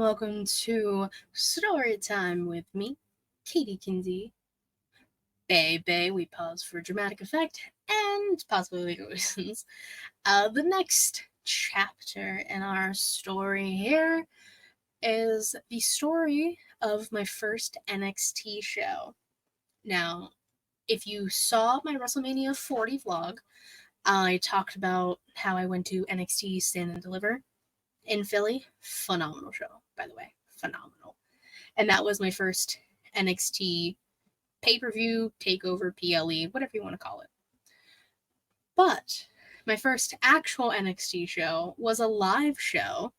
welcome to Storytime with me, Katie Kinzy. Baby, we pause for dramatic effect and possibly legal reasons. The next chapter in our story here is the story of my first NXT show. Now, if you saw my WrestleMania 40 vlog, I talked about how I went to NXT Stand and Deliver in Philly. Phenomenal show, by the way. Phenomenal. And that was my first NXT pay-per-view, takeover, PLE, whatever you want to call it. But my first actual NXT show was a live show,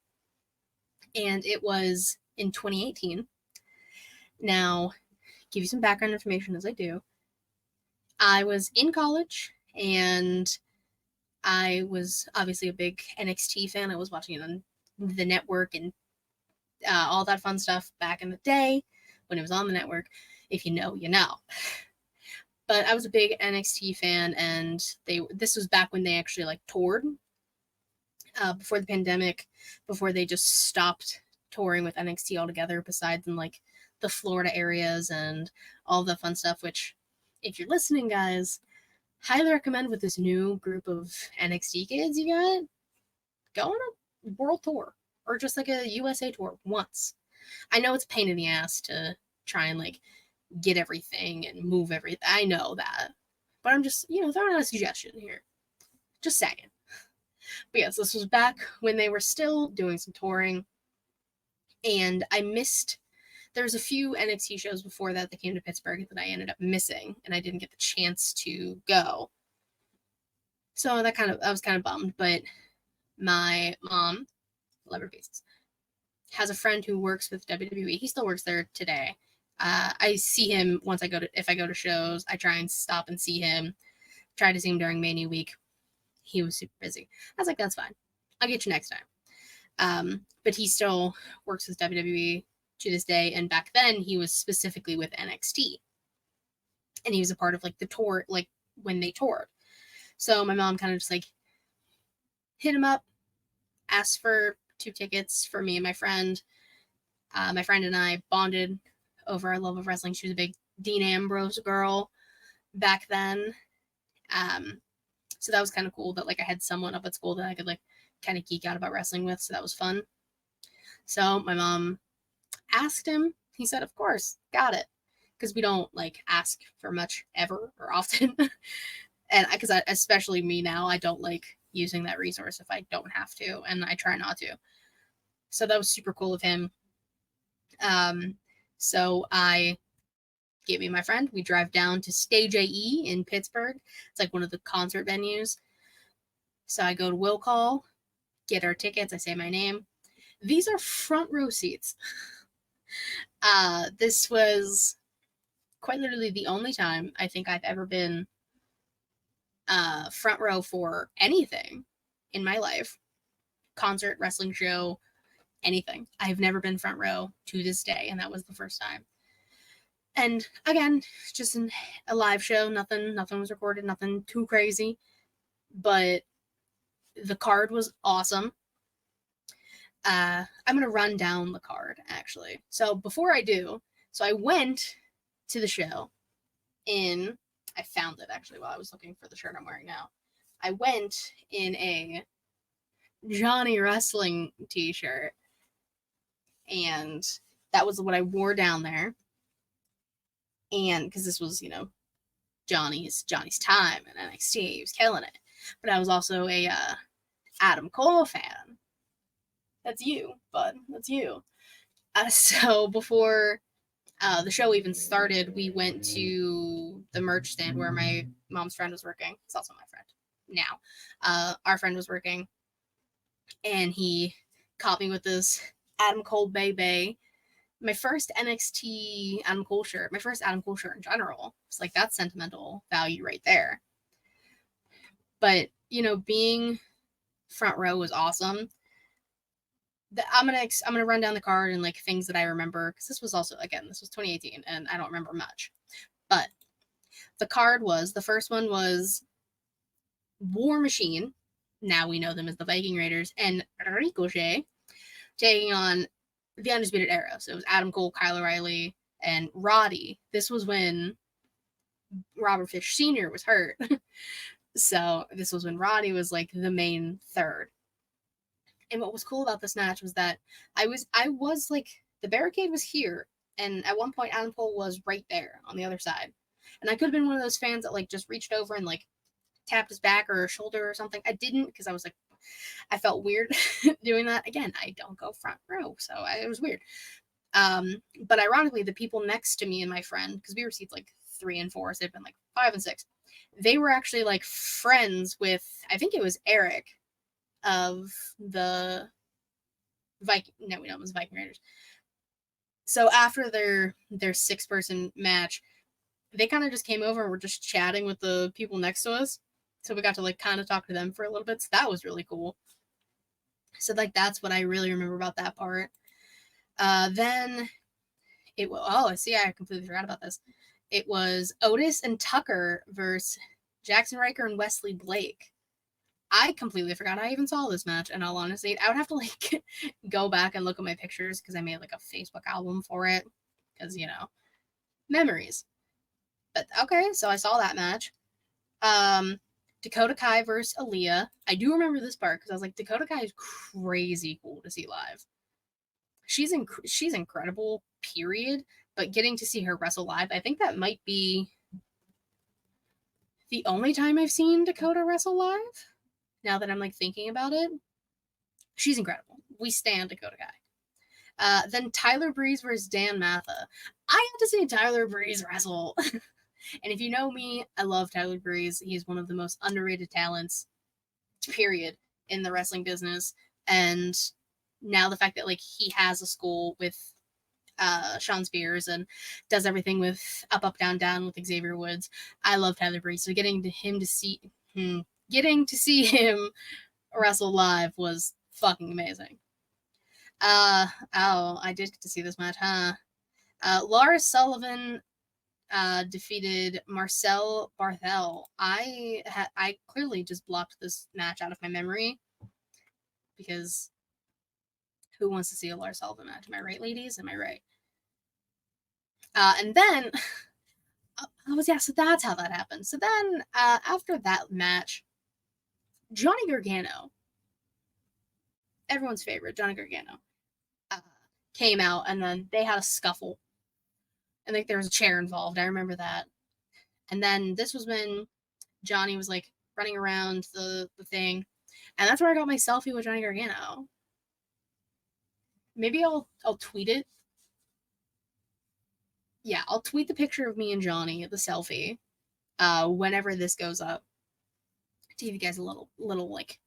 and it was in 2018. Now, give you some background information as I do. I was in college, and I was obviously a big NXT fan. I was watching it on the network and all that fun stuff back in the day when it was on the network. If you know, you know. But I was a big NXT fan, and this was back when they actually toured before the pandemic, before they just stopped touring with NXT altogether, besides in the Florida areas and all the fun stuff, which, if you're listening, guys, highly recommend with this new group of NXT kids you got, go on a world tour or just a USA tour once. I know it's a pain in the ass to try and get everything and move everything. I know that, but I'm just throwing out a suggestion here. Just saying. But yes, this was back when they were still doing some touring, and I missed. There's a few NXT shows before that came to Pittsburgh that I ended up missing, and I didn't get the chance to go. So I was kind of bummed. But my mom, love her pieces, has a friend who works with WWE. He still works there today. I see him if I go to shows. I try and stop and see him. Tried to see him during Mania week. He was super busy. I was like, that's fine. I'll get you next time. But he still works with WWE to this day. And back then, he was specifically with NXT. And he was a part of the tour, when they toured. So my mom kind of just hit him up, asked for 2 tickets for me and my friend. My friend and I bonded over our love of wrestling. She was a big Dean Ambrose girl back then. So that was kind of cool that I had someone up at school that I could kind of geek out about wrestling with. So that was fun. So my mom asked him. He said, of course, got it. Because we don't ask for much ever or often. And because especially me now, I don't like using that resource if I don't have to. And I try not to. So that was super cool of him. So I get me and my friend. We drive down to Stage AE in Pittsburgh. It's one of the concert venues. So I go to Will Call, get our tickets. I say my name. These are front row seats. This was quite literally the only time I think I've ever been front row for anything in my life. Concert, wrestling show, anything. I've never been front row to this day, and that was the first time. And again, just a live show. Nothing was recorded. Nothing too crazy. But the card was awesome. I'm going to run down the card, actually. So before I do, I went to the show I found it, actually, while I was looking for the shirt I'm wearing now. I went in a Johnny Wrestling t-shirt. And that was what I wore down there. And because this was, Johnny's time in NXT, he was killing it. But I was also a Adam Cole fan. That's you, bud. That's you. So before the show even started, we went to the merch stand where my mom's friend was working. It's also my friend now. Our friend was working, and he caught me with this Adam Cole baby. My first NXT Adam Cole shirt, my first Adam Cole shirt in general. It's that's sentimental value right there. But, being front row was awesome. I'm gonna run down the card and things that I remember, because this was 2018 and I don't remember much. But the card the first one was War Machine. Now we know them as the Viking Raiders, and Ricochet taking on the Undisputed Era. So it was Adam Cole, Kyle O'Reilly, and Roddy. This was when Robert Fish Sr. was hurt. So this was when Roddy was like the main third. And what was cool about this match was that I was like, the barricade was here, and at one point Adam Cole was right there on the other side. And I could have been one of those fans that like just reached over and like tapped his back or shoulder or something. I didn't, because I was like, I felt weird doing that. Again, I don't go front row, so it was weird. But ironically, the people next to me and my friend, because we were seats like 3 and 4, so they've been like 5 and 6, they were actually like friends with, I think it was Eric of the Viking. No, we know it was Viking Raiders. So after their 6-person match, they kind of just came over and were just chatting with the people next to us. So we got to like kind of talk to them for a little bit. So that was really cool. So like that's what I really remember about that part. Then it was, oh, see, I completely forgot about this. It was Otis and Tucker versus Jackson Riker and Wesley Blake. I completely forgot I even saw this match, in all honesty. I would have to like go back and look at my pictures, because I made like a Facebook album for it, because, you know, memories. But okay, so I saw that match. Dakota Kai versus Aaliyah. I do remember this part because I was like, Dakota Kai is crazy cool to see live. She's incredible, period. But getting to see her wrestle live, I think that might be the only time I've seen Dakota wrestle live. Now that I'm like thinking about it, she's incredible. We stand Dakota Kai. Then Tyler Breeze versus Dan Matha. I had to see Tyler Breeze wrestle. And if you know me, I love Tyler Breeze. He's one of the most underrated talents, period, in the wrestling business. And now the fact that like he has a school with Sean Spears and does everything with Up Up Down Down with Xavier Woods, I love Tyler Breeze. So getting to see him wrestle live was fucking amazing. I did get to see this match, huh? Lars Sullivan defeated Marcel Barthel. I clearly just blocked this match out of my memory, because who wants to see a Lars Sullivan match? Am I right, ladies? Am I right? And then, so that's how that happened. So then, after that match, Johnny Gargano, everyone's favorite, Johnny Gargano, came out, and then they had a scuffle. And like there was a chair involved. I remember that. And then this was when Johnny was like running around the thing. And that's where I got my selfie with Johnny Gargano. Maybe I'll tweet it. Yeah, I'll tweet the picture of me and Johnny, the selfie, whenever this goes up, to give you guys a little like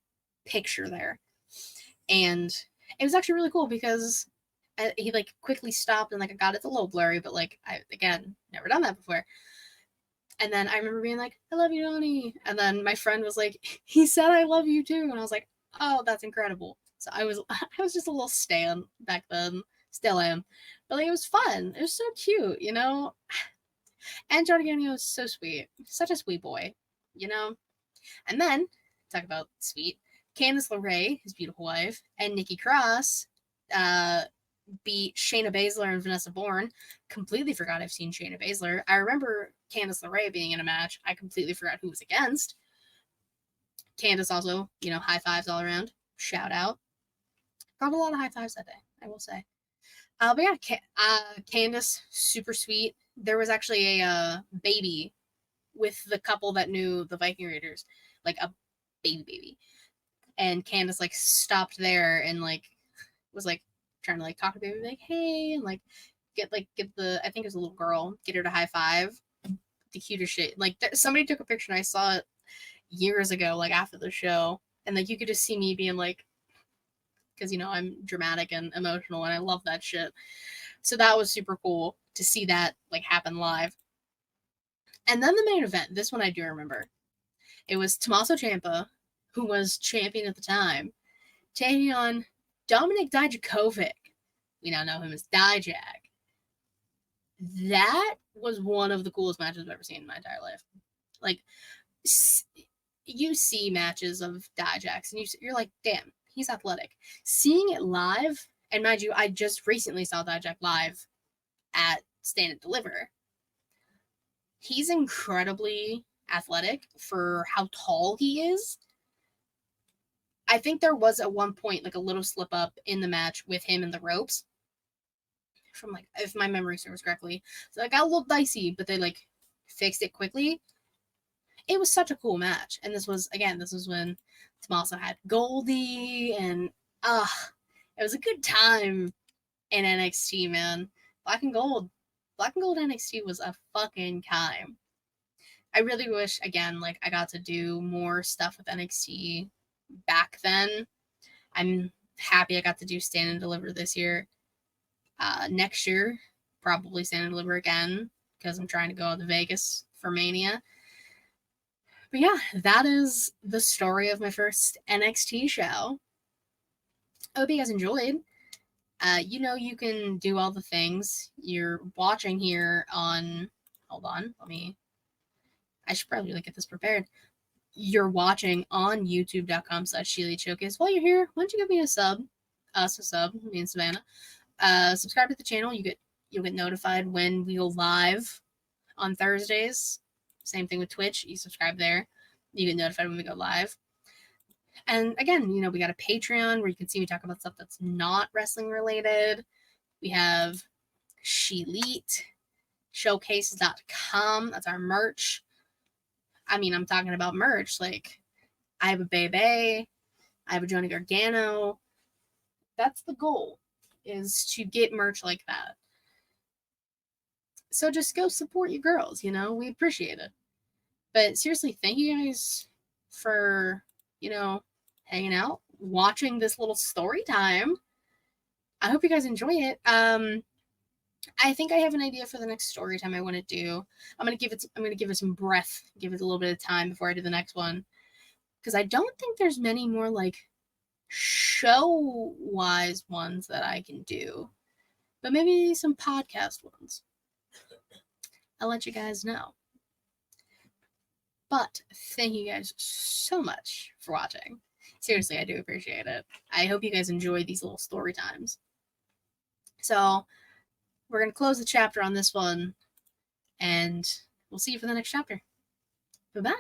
picture there. And it was actually really cool because he like quickly stopped, and like I got it's a little blurry, but like I again never done that before. And then I remember being like, I love you, Johnny. And then my friend was like, he said I love you too. And I was like, oh, that's incredible. So I was just a little stan back then. Still am. But like it was fun. It was so cute, you know? And Johnny Gargano was so sweet. Such a sweet boy, you know? And then, talk about sweet, Candice LeRae, his beautiful wife, and Nikki Cross beat Shayna Baszler and Vanessa Bourne. Completely forgot I've seen Shayna Baszler. I remember Candice LeRae being in a match. I completely forgot who was against. Candice also, you know, high fives all around. Shout out. Got a lot of high fives that day, I will say. But yeah, Candice, super sweet. There was actually a baby with the couple that knew the Viking Raiders, like a baby. And Candice like stopped there and like was like trying to like talk to baby, like, hey, and like get the, I think it was a little girl, get her to high five. The cutest shit. Like somebody took a picture and I saw it years ago, like after the show, and like you could just see me being like, because you know I'm dramatic and emotional and I love that shit. So that was super cool to see that like happen live. And then the main event, this one I do remember. It was Tommaso Ciampa, who was champion at the time, taking on Dominic Dijakovic. We now know him as Dijak. That was one of the coolest matches I've ever seen in my entire life. Like, you see matches of Dijaks, and you're like, damn, he's athletic. Seeing it live And mind you, I just recently saw Dijak live at Stand and Deliver. He's incredibly athletic for how tall he is. I think there was at one point like a little slip up in the match with him in the ropes. From like, if my memory serves correctly, so it got a little dicey, but they like fixed it quickly. It was such a cool match, and this was when Tommaso had Goldie, and it was a good time in NXT, man. Black and Gold NXT was a fucking time. I really wish, again, like I got to do more stuff with NXT back then. I'm happy I got to do Stand and Deliver this year. Next year, probably Stand and Deliver again because I'm trying to go to Vegas for Mania. But yeah, that is the story of my first NXT show. I hope you guys enjoyed. You can do all the things you're watching here on. Hold on, I should probably get this prepared. You're watching on youtube.com/ShElite Showcase. While you're here, why don't you give me a sub? Me and Savannah. Subscribe to the channel. You'll get notified when we go live on Thursdays. Same thing with Twitch. You subscribe there. You get notified when we go live. And again, we got a Patreon where you can see me talk about stuff that's not wrestling related. We have ShElite, showcases.com. That's our merch. I'm talking about merch. Like, I have a Bebe. I have a Johnny Gargano. That's the goal, is to get merch like that. So just go support your girls, we appreciate it. But seriously, thank you guys for, hanging out, watching this little story time. I hope you guys enjoy it. I think I have an idea for the next story time I want to do. I'm gonna give it some breath, give it a little bit of time before I do the next one, because I don't think there's many more like show-wise ones that I can do, but maybe some podcast ones. I'll let you guys know. But thank you guys so much for watching. Seriously, I do appreciate it. I hope you guys enjoy these little story times. So we're going to close the chapter on this one, and we'll see you for the next chapter. Bye-bye.